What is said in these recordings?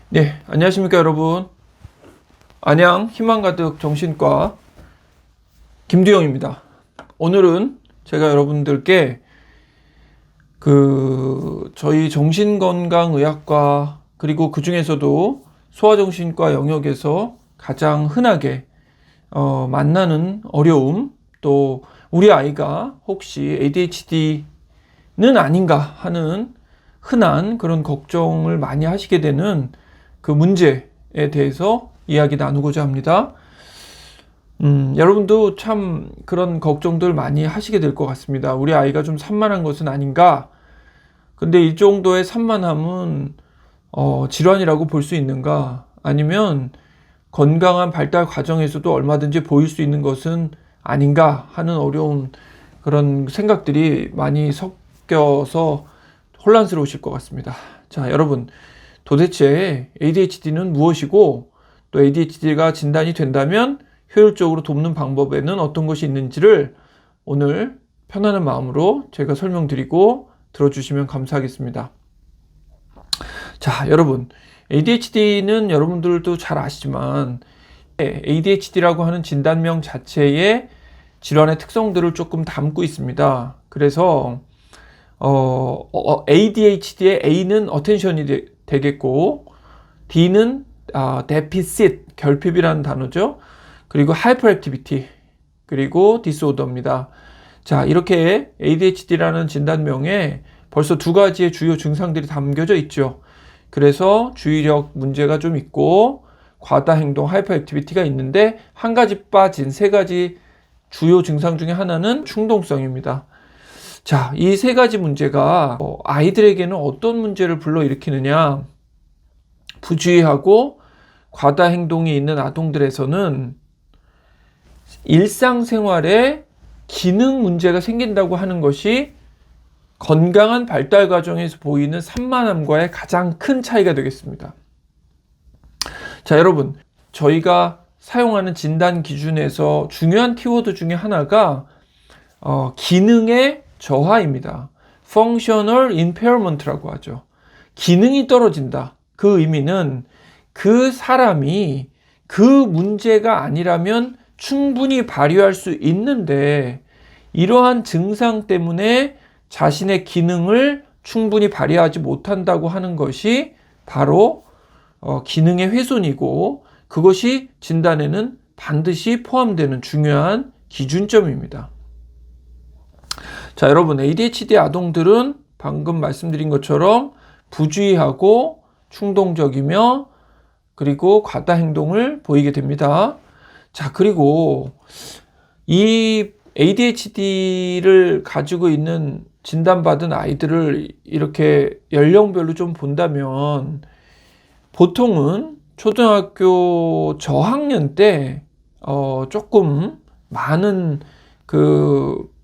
네, 안녕하십니까 여러분. 안양 희망가득 정신과 김두영입니다. 오늘은 제가 여러분들께 저희 정신건강의학과 그리고 그 중에서도 소아정신과 영역에서 가장 흔하게 만나는 어려움, 또 우리 아이가 혹시 ADHD는 아닌가 하는 흔한 그런 걱정을 많이 하시게 되는 그 문제에 대해서 이야기 나누고자 합니다. 여러분도 참 그런 걱정들 많이 하시게 될 것 같습니다. 우리 아이가 좀 산만한 것은 아닌가? 근데 이 정도의 산만함은 질환이라고 볼 수 있는가? 아니면 건강한 발달 과정에서도 얼마든지 보일 수 있는 것은 아닌가 하는 어려운 그런 생각들이 많이 섞여서 혼란스러우실 것 같습니다. 자, 여러분, 도대체 ADHD는 무엇이고 또 ADHD가 진단이 된다면 효율적으로 돕는 방법에는 어떤 것이 있는지를 오늘 편안한 마음으로 제가 설명드리고 들어주시면 감사하겠습니다. 자, 여러분, ADHD는 여러분들도 잘 아시지만 ADHD라고 하는 진단명 자체의 질환의 특성들을 조금 담고 있습니다. 그래서 ADHD의 A는 어텐션이 되겠고, D는 deficit, 결핍이라는 단어죠. 그리고 hyperactivity, 그리고 disorder입니다. 자, 이렇게 ADHD라는 진단명에 벌써 두 가지의 주요 증상들이 담겨져 있죠. 그래서 주의력 문제가 좀 있고 과다 행동, hyperactivity가 있는데 한 가지 빠진 세 가지 주요 증상 중에 하나는 충동성입니다. 자, 이 세 가지 문제가 아이들에게는 어떤 문제를 불러일으키느냐? 부주의하고 과다 행동이 있는 아동들에서는 일상생활에 기능 문제가 생긴다고 하는 것이 건강한 발달 과정에서 보이는 산만함과의 가장 큰 차이가 되겠습니다. 자, 여러분, 저희가 사용하는 진단 기준에서 중요한 키워드 중에 하나가 기능의 저하입니다. Functional impairment라고 하죠. 기능이 떨어진다. 그 의미는 그 사람이 그 문제가 아니라면 충분히 발휘할 수 있는데 이러한 증상 때문에 자신의 기능을 충분히 발휘하지 못한다고 하는 것이 바로 기능의 훼손이고, 그것이 진단에는 반드시 포함되는 중요한 기준점입니다. 자, 여러분, ADHD 아동들은 방금 말씀드린 것처럼 부주의하고 충동적이며 그리고 과다 행동을 보이게 됩니다. 자, 그리고 이 ADHD를 가지고 있는 진단받은 아이들을 이렇게 연령별로 좀 본다면 보통은 초등학교 저학년 때 조금 많은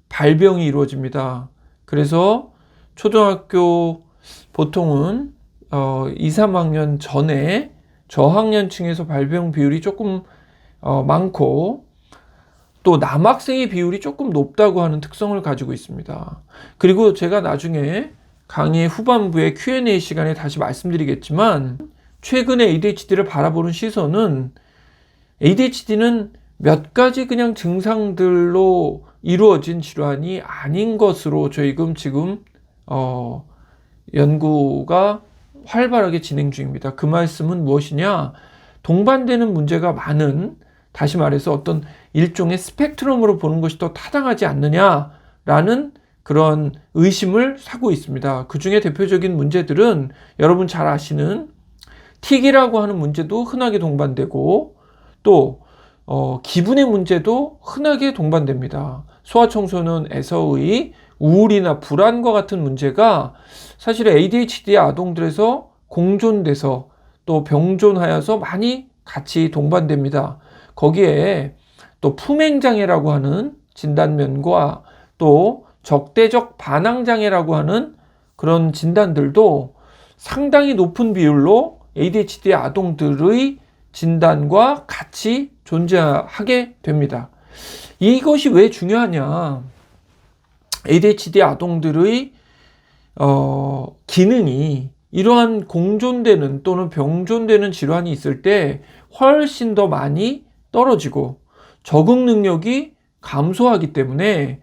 발병이 이루어집니다. 그래서 초등학교 보통은 2, 3학년 전에 저학년층에서 발병 비율이 조금 많고, 또 남학생의 비율이 조금 높다고 하는 특성을 가지고 있습니다. 그리고 제가 나중에 강의 후반부에 Q&A 시간에 다시 말씀드리겠지만, 최근에 ADHD를 바라보는 시선은 ADHD는 몇 가지 그냥 증상들로 이루어진 질환이 아닌 것으로 지금 연구가 활발하게 진행 중입니다. 그 말씀은 무엇이냐? 동반되는 문제가 많은, 다시 말해서 어떤 일종의 스펙트럼으로 보는 것이 더 타당하지 않느냐라는 그런 의심을 사고 있습니다. 그 중에 대표적인 문제들은 여러분 잘 아시는 틱이라고 하는 문제도 흔하게 동반되고, 또 기분의 문제도 흔하게 동반됩니다. 소아청소년에서의 우울이나 불안과 같은 문제가 사실 ADHD 아동들에서 공존돼서 또 병존하여서 많이 같이 동반됩니다. 거기에 또 품행장애라고 하는 진단면과 또 적대적 반항장애라고 하는 그런 진단들도 상당히 높은 비율로 ADHD 아동들의 진단과 같이 존재하게 됩니다. 이것이 왜 중요하냐? ADHD 아동들의 기능이 이러한 공존되는 또는 병존되는 질환이 있을 때 훨씬 더 많이 떨어지고 적응 능력이 감소하기 때문에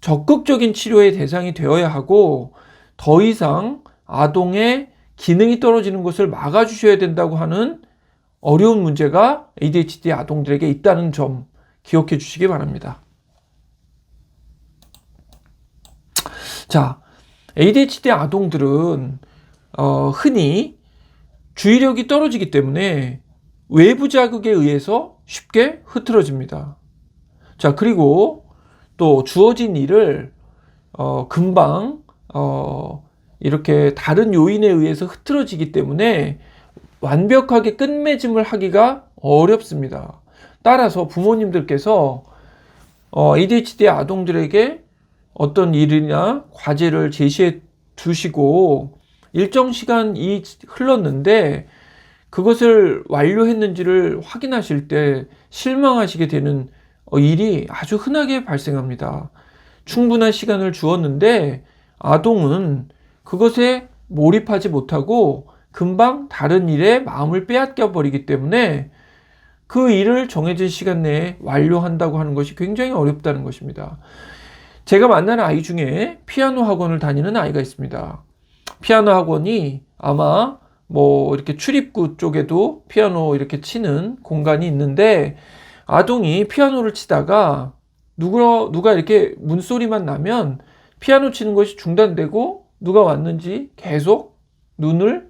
적극적인 치료의 대상이 되어야 하고 더 이상 아동의 기능이 떨어지는 것을 막아주셔야 된다고 하는 어려운 문제가 ADHD 아동들에게 있다는 점 기억해 주시기 바랍니다. 자, ADHD 아동들은 흔히 주의력이 떨어지기 때문에 외부 자극에 의해서 쉽게 흐트러집니다. 자, 그리고 또 주어진 일을 금방 이렇게 다른 요인에 의해서 흐트러지기 때문에 완벽하게 끝맺음을 하기가 어렵습니다. 따라서 부모님들께서 ADHD 아동들에게 어떤 일이나 과제를 제시해 두시고 일정 시간이 흘렀는데 그것을 완료했는지를 확인하실 때 실망하시게 되는 일이 아주 흔하게 발생합니다. 충분한 시간을 주었는데 아동은 그것에 몰입하지 못하고 금방 다른 일에 마음을 빼앗겨 버리기 때문에 그 일을 정해진 시간 내에 완료한다고 하는 것이 굉장히 어렵다는 것입니다. 제가 만나는 아이 중에 피아노 학원을 다니는 아이가 있습니다. 피아노 학원이 아마 이렇게 출입구 쪽에도 피아노 이렇게 치는 공간이 있는데 아동이 피아노를 치다가 누가 이렇게 문소리만 나면 피아노 치는 것이 중단되고 누가 왔는지 계속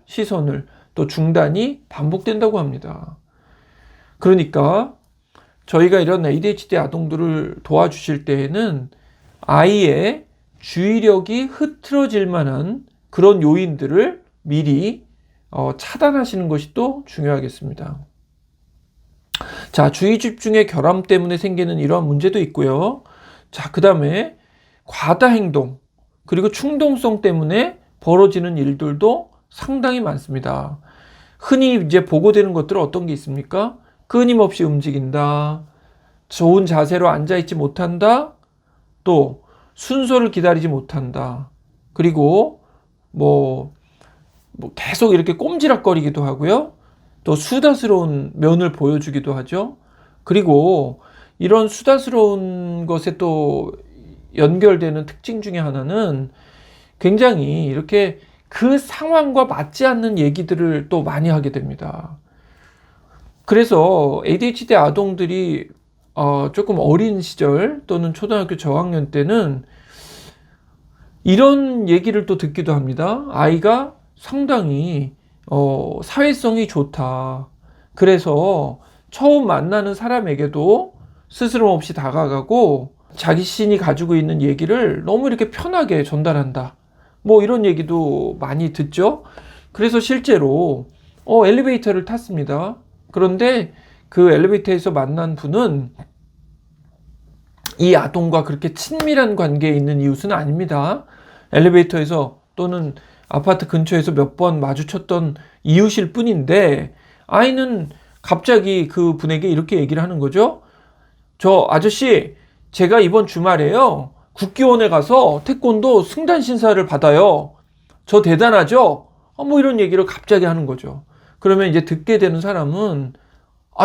시선을 또 중단이 반복된다고 합니다. 그러니까 저희가 이런 ADHD 아동들을 도와주실 때에는 아이의 주의력이 흐트러질 만한 그런 요인들을 미리 차단하시는 것이 또 중요하겠습니다. 자, 주의 집중의 결함 때문에 생기는 이러한 문제도 있고요. 자, 그 다음에 과다 행동 그리고 충동성 때문에 벌어지는 일들도 상당히 많습니다. 흔히 이제 보고되는 것들은 어떤 게 있습니까? 끊임없이 움직인다, 좋은 자세로 앉아있지 못한다, 또 순서를 기다리지 못한다, 그리고 계속 이렇게 꼼지락거리기도 하고요. 또 수다스러운 면을 보여주기도 하죠. 그리고 이런 수다스러운 것에 또 연결되는 특징 중에 하나는 굉장히 이렇게 그 상황과 맞지 않는 얘기들을 또 많이 하게 됩니다. 그래서 ADHD 아동들이 조금 어린 시절 또는 초등학교 저학년 때는 이런 얘기를 또 듣기도 합니다. 아이가 상당히 사회성이 좋다. 그래서 처음 만나는 사람에게도 스스럼 없이 다가가고 자기 신이 가지고 있는 얘기를 너무 이렇게 편하게 전달한다. 이런 얘기도 많이 듣죠. 그래서 실제로 엘리베이터를 탔습니다. 그런데 그 엘리베이터에서 만난 분은 이 아동과 그렇게 친밀한 관계에 있는 이웃은 아닙니다. 엘리베이터에서 또는 아파트 근처에서 몇 번 마주쳤던 이웃일 뿐인데 아이는 갑자기 그 분에게 이렇게 얘기를 하는 거죠. 저 아저씨, 제가 이번 주말에요 국기원에 가서 태권도 승단 신사를 받아요. 저 대단하죠? 이런 얘기를 갑자기 하는 거죠. 그러면 이제 듣게 되는 사람은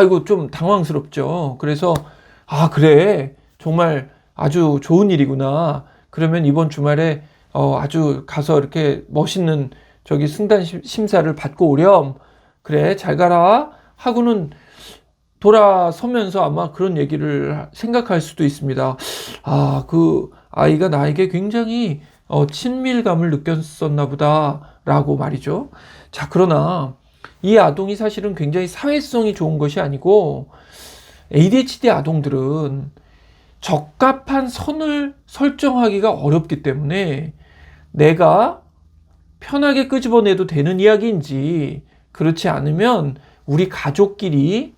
이거 좀 당황스럽죠. 그래서 그래, 정말 아주 좋은 일이구나. 그러면 이번 주말에 아주 가서 이렇게 멋있는 저기 승단 심사를 받고 오렴. 그래, 잘 가라 하고는 돌아서면서 아마 그런 얘기를 생각할 수도 있습니다. 그 아이가 나에게 굉장히 친밀감을 느꼈었나 보다 라고 말이죠. 자, 그러나 이 아동이 사실은 굉장히 사회성이 좋은 것이 아니고 ADHD 아동들은 적합한 선을 설정하기가 어렵기 때문에 내가 편하게 끄집어내도 되는 이야기인지 그렇지 않으면 우리 가족끼리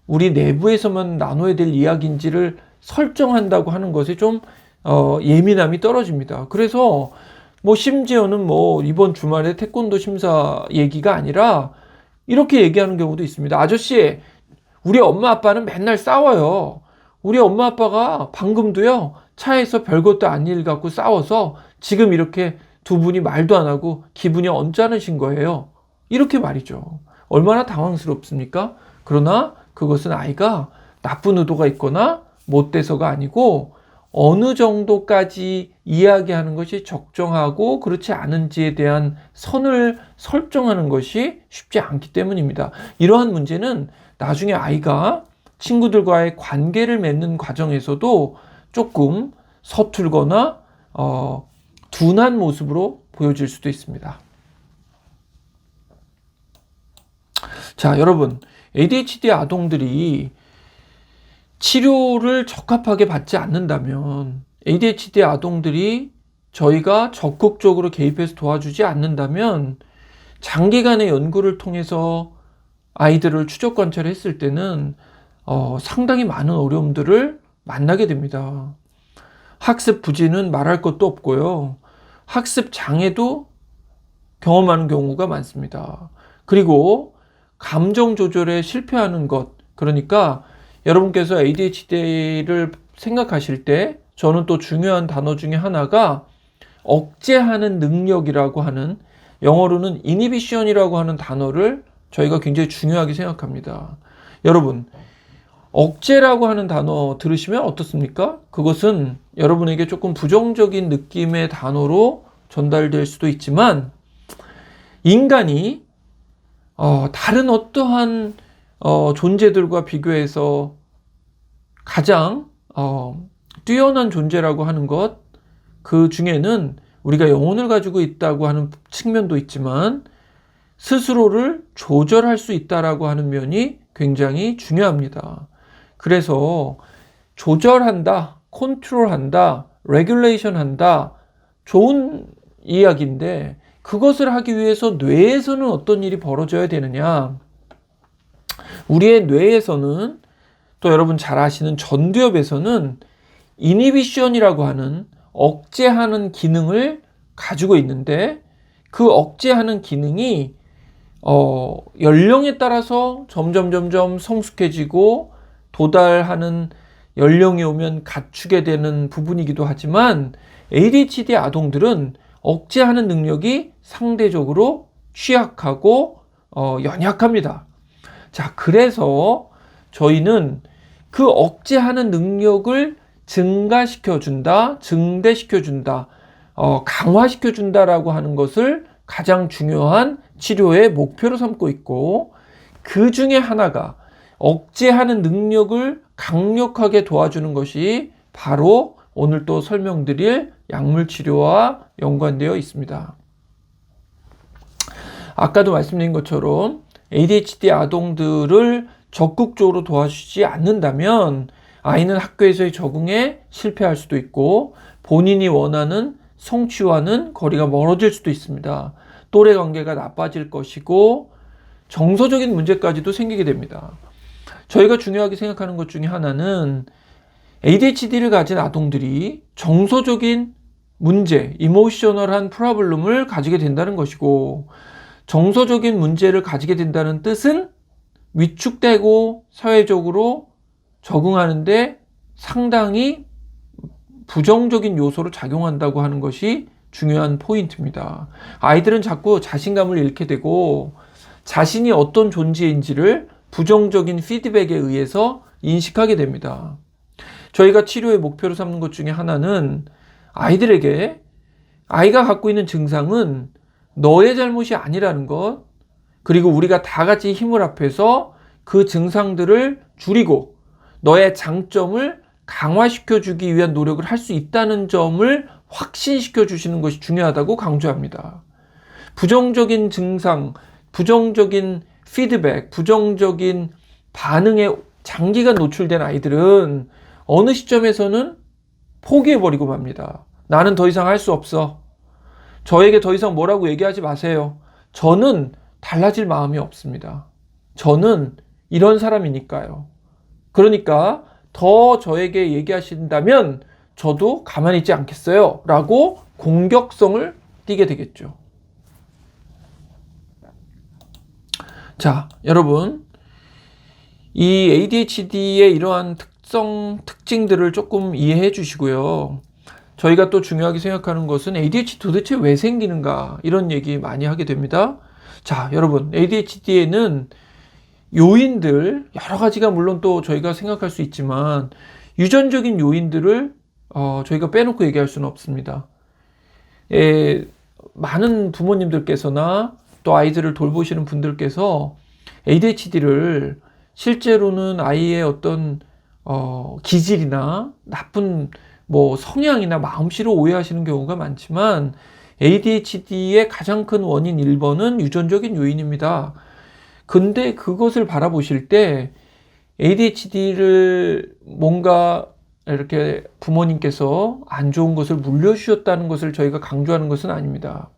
우리 내부에서만 나눠야 될 이야기인지를 설정한다고 하는 것에 좀 예민함이 떨어집니다. 그래서 심지어는 이번 주말에 태권도 심사 얘기가 아니라 이렇게 얘기하는 경우도 있습니다. 아저씨, 우리 엄마 아빠는 맨날 싸워요. 우리 엄마 아빠가 방금도요 차에서 별것도 아닌 일 갖고 싸워서 지금 이렇게 두 분이 말도 안 하고 기분이 언짢으신 거예요. 이렇게 말이죠. 얼마나 당황스럽습니까? 그러나 그것은 아이가 나쁜 의도가 있거나 못돼서가 아니고 어느 정도까지 이야기하는 것이 적정하고 그렇지 않은지에 대한 선을 설정하는 것이 쉽지 않기 때문입니다. 이러한 문제는 나중에 아이가 친구들과의 관계를 맺는 과정에서도 조금 서툴거나 둔한 모습으로 보여질 수도 있습니다. 자, 여러분, ADHD 아동들이 치료를 적합하게 받지 않는다면, ADHD 아동들이 저희가 적극적으로 개입해서 도와주지 않는다면, 장기간의 연구를 통해서 아이들을 추적 관찰했을 때는 상당히 많은 어려움들을 만나게 됩니다. 학습 부진은 말할 것도 없고요. 학습 장애도 경험하는 경우가 많습니다. 그리고 감정 조절에 실패하는 것, 그러니까 여러분께서 ADHD를 생각하실 때 저는 또 중요한 단어 중에 하나가 억제하는 능력이라고 하는, 영어로는 inhibition이라고 하는 단어를 저희가 굉장히 중요하게 생각합니다. 여러분, 억제라고 하는 단어 들으시면 어떻습니까? 그것은 여러분에게 조금 부정적인 느낌의 단어로 전달될 수도 있지만, 인간이 다른 어떠한 존재들과 비교해서 가장 뛰어난 존재라고 하는 것, 그 중에는 우리가 영혼을 가지고 있다고 하는 측면도 있지만 스스로를 조절할 수 있다라고 하는 면이 굉장히 중요합니다. 그래서 조절한다, 컨트롤한다, 레귤레이션 한다, 좋은 이야기인데 그것을 하기 위해서 뇌에서는 어떤 일이 벌어져야 되느냐. 우리의 뇌에서는, 또 여러분 잘 아시는 전두엽에서는 이니비션이라고 하는 억제하는 기능을 가지고 있는데, 그 억제하는 기능이 연령에 따라서 점점 성숙해지고 도달하는 연령이 오면 갖추게 되는 부분이기도 하지만, ADHD 아동들은 억제하는 능력이 상대적으로 취약하고 연약합니다. 자, 그래서 저희는 그 억제하는 능력을 증가시켜준다, 증대시켜준다, 강화시켜준다라고 하는 것을 가장 중요한 치료의 목표로 삼고 있고, 그 중에 하나가 억제하는 능력을 강력하게 도와주는 것이 바로 오늘 또 설명드릴 약물 치료와 연관되어 있습니다. 아까도 말씀드린 것처럼 ADHD 아동들을 적극적으로 도와주지 않는다면 아이는 학교에서의 적응에 실패할 수도 있고 본인이 원하는 성취와는 거리가 멀어질 수도 있습니다. 또래 관계가 나빠질 것이고 정서적인 문제까지도 생기게 됩니다. 저희가 중요하게 생각하는 것 중에 하나는 ADHD를 가진 아동들이 정서적인 문제, 이모셔널한 프로블럼을 가지게 된다는 것이고, 정서적인 문제를 가지게 된다는 뜻은 위축되고 사회적으로 적응하는데 상당히 부정적인 요소로 작용한다고 하는 것이 중요한 포인트입니다. 아이들은 자꾸 자신감을 잃게 되고 자신이 어떤 존재인지를 부정적인 피드백에 의해서 인식하게 됩니다. 저희가 치료의 목표로 삼는 것 중에 하나는 아이들에게 아이가 갖고 있는 증상은 너의 잘못이 아니라는 것, 그리고 우리가 다 같이 힘을 합해서 그 증상들을 줄이고 너의 장점을 강화시켜 주기 위한 노력을 할 수 있다는 점을 확신시켜 주시는 것이 중요하다고 강조합니다. 부정적인 증상, 부정적인 피드백, 부정적인 반응에 장기간 노출된 아이들은 어느 시점에서는 포기해버리고 맙니다. 나는 더 이상 할 수 없어. 저에게 더 이상 뭐라고 얘기하지 마세요. 저는 달라질 마음이 없습니다. 저는 이런 사람이니까요. 그러니까 더 저에게 얘기하신다면 저도 가만히 있지 않겠어요. 라고 공격성을 띠게 되겠죠. 자, 여러분, 이 ADHD의 이러한 특징들을 조금 이해해 주시고요. 저희가 또 중요하게 생각하는 것은 ADHD 도대체 왜 생기는가 이런 얘기 많이 하게 됩니다. 자, 여러분, ADHD에는 요인들 여러 가지가 물론 또 저희가 생각할 수 있지만 유전적인 요인들을 저희가 빼놓고 얘기할 수는 없습니다. 많은 부모님들께서나 또 아이들을 돌보시는 분들께서 ADHD를 실제로는 아이의 어떤 기질이나 나쁜 뭐 성향이나 마음씨로 오해하시는 경우가 많지만 ADHD의 가장 큰 원인 1번은 유전적인 요인입니다. 근데 그것을 바라보실 때 ADHD를 뭔가 이렇게 부모님께서 안 좋은 것을 물려주셨다는 것을 저희가 강조하는 것은 아닙니다.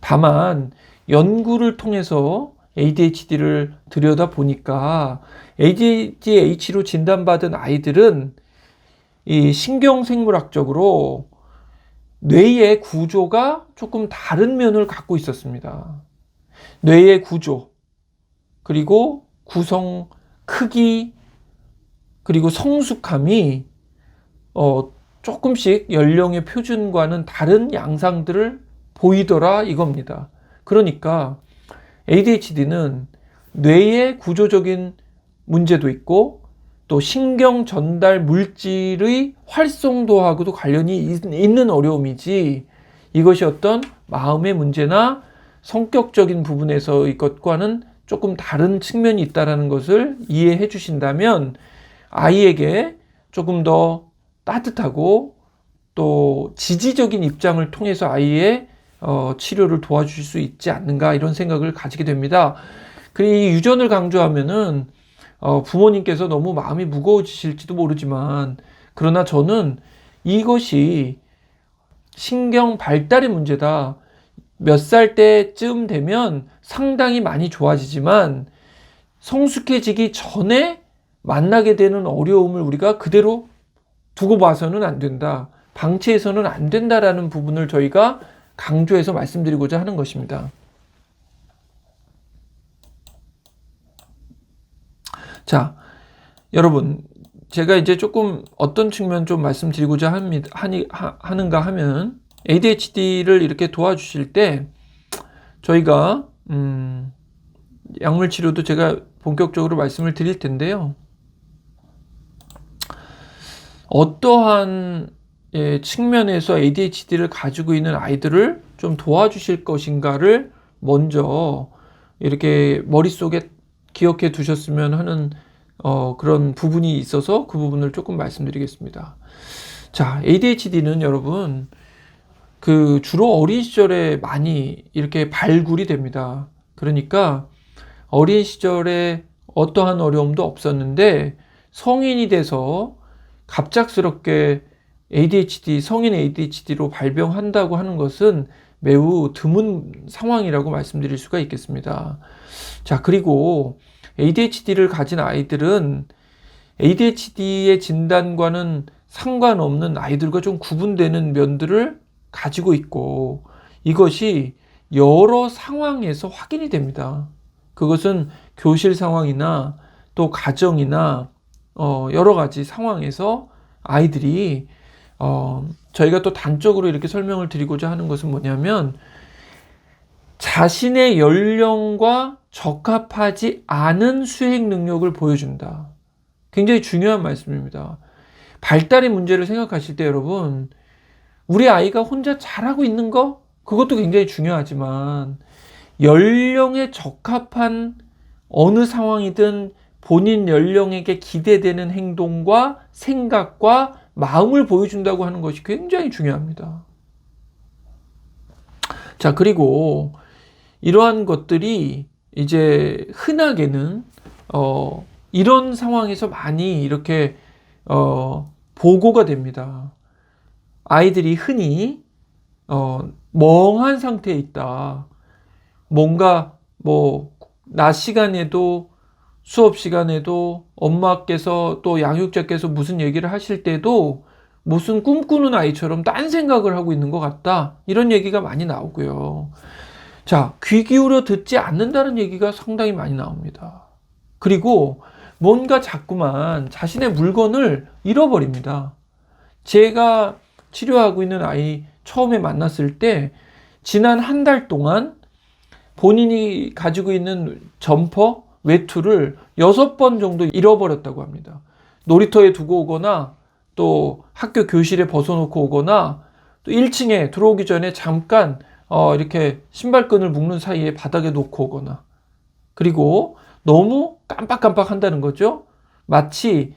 다만 연구를 통해서 ADHD를 들여다보니까 ADHD로 진단받은 아이들은 이 신경생물학적으로 뇌의 구조가 조금 다른 면을 갖고 있었습니다. 뇌의 구조, 그리고 구성, 크기, 그리고 성숙함이 조금씩 연령의 표준과는 다른 양상들을 보이더라 이겁니다. 그러니까 ADHD는 뇌의 구조적인 문제도 있고 또 신경 전달 물질의 활성도하고도 관련이 있는 어려움이지 이것이 어떤 마음의 문제나 성격적인 부분에서의 것과는 조금 다른 측면이 있다는 것을 이해해 주신다면 아이에게 조금 더 따뜻하고 또 지지적인 입장을 통해서 아이의 치료를 도와주실 수 있지 않는가 이런 생각을 가지게 됩니다. 그리고 이 유전을 강조하면은 부모님께서 너무 마음이 무거워지실지도 모르지만 그러나 저는 이것이 신경 발달의 문제다. 몇 살 때쯤 되면 상당히 많이 좋아지지만 성숙해지기 전에 만나게 되는 어려움을 우리가 그대로 두고 봐서는 안 된다. 방치해서는 안 된다라는 부분을 저희가 강조해서 말씀드리고자 하는 것입니다. 자, 여러분, 제가 이제 조금 어떤 측면 좀 말씀드리고자 하는가 하면 ADHD를 이렇게 도와주실 때 저희가 약물 치료도 제가 본격적으로 말씀을 드릴 텐데요. 어떠한 측면에서 ADHD를 가지고 있는 아이들을 좀 도와주실 것인가를 먼저 이렇게 머릿속에 기억해 두셨으면 하는 그런 부분이 있어서 그 부분을 조금 말씀드리겠습니다. 자, ADHD는 여러분 주로 어린 시절에 많이 이렇게 발굴이 됩니다. 그러니까 어린 시절에 어떠한 어려움도 없었는데 성인이 돼서 갑작스럽게 성인 ADHD로 발병한다고 하는 것은 매우 드문 상황이라고 말씀드릴 수가 있겠습니다. 자, 그리고 ADHD를 가진 아이들은 ADHD의 진단과는 상관없는 아이들과 좀 구분되는 면들을 가지고 있고 이것이 여러 상황에서 확인이 됩니다. 그것은 교실 상황이나 또 가정이나 여러 가지 상황에서 아이들이 저희가 또 단적으로 이렇게 설명을 드리고자 하는 것은 뭐냐면 자신의 연령과 적합하지 않은 수행 능력을 보여준다. 굉장히 중요한 말씀입니다. 발달의 문제를 생각하실 때 여러분 우리 아이가 혼자 잘하고 있는 거 그것도 굉장히 중요하지만 연령에 적합한 어느 상황이든 본인 연령에게 기대되는 행동과 생각과 마음을 보여준다고 하는 것이 굉장히 중요합니다. 자, 그리고 이러한 것들이 이제 흔하게는 이런 상황에서 많이 이렇게 보고가 됩니다. 아이들이 흔히 멍한 상태에 있다. 뭔가 낮 시간에도 수업 시간에도 엄마께서 또 양육자께서 무슨 얘기를 하실 때도 무슨 꿈꾸는 아이처럼 딴 생각을 하고 있는 것 같다. 이런 얘기가 많이 나오고요. 자, 귀 기울여 듣지 않는다는 얘기가 상당히 많이 나옵니다. 그리고 뭔가 자꾸만 자신의 물건을 잃어버립니다. 제가 치료하고 있는 아이 처음에 만났을 때 지난 한 달 동안 본인이 가지고 있는 점퍼, 외투를 6번 정도 잃어버렸다고 합니다. 놀이터에 두고 오거나 또 학교 교실에 벗어놓고 오거나 또 1층에 들어오기 전에 잠깐 이렇게 신발끈을 묶는 사이에 바닥에 놓고 오거나, 그리고 너무 깜빡깜빡 한다는 거죠. 마치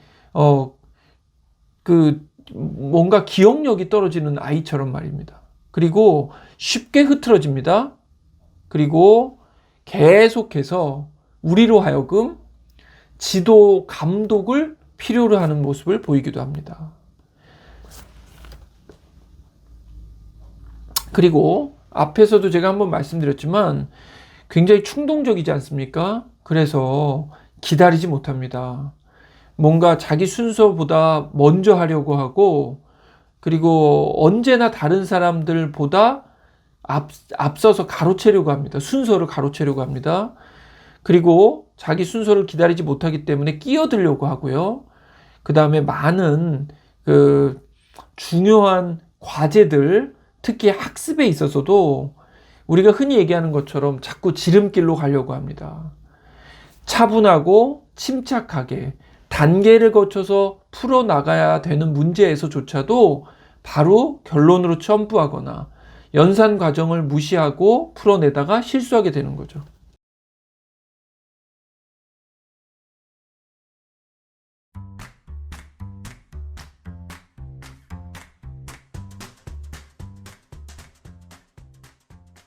뭔가 기억력이 떨어지는 아이처럼 말입니다. 그리고 쉽게 흐트러집니다. 그리고 계속해서 우리로 하여금 지도 감독을 필요로 하는 모습을 보이기도 합니다. 그리고 앞에서도 제가 한번 말씀드렸지만 굉장히 충동적이지 않습니까? 그래서 기다리지 못합니다. 뭔가 자기 순서보다 먼저 하려고 하고, 그리고 언제나 다른 사람들보다 앞서서 가로채려고 합니다. 순서를 가로채려고 합니다. 그리고 자기 순서를 기다리지 못하기 때문에 끼어들려고 하고요. 그 다음에 많은 중요한 과제들, 특히 학습에 있어서도 우리가 흔히 얘기하는 것처럼 자꾸 지름길로 가려고 합니다. 차분하고 침착하게 단계를 거쳐서 풀어나가야 되는 문제에서조차도 바로 결론으로 점프하거나 연산 과정을 무시하고 풀어내다가 실수하게 되는 거죠.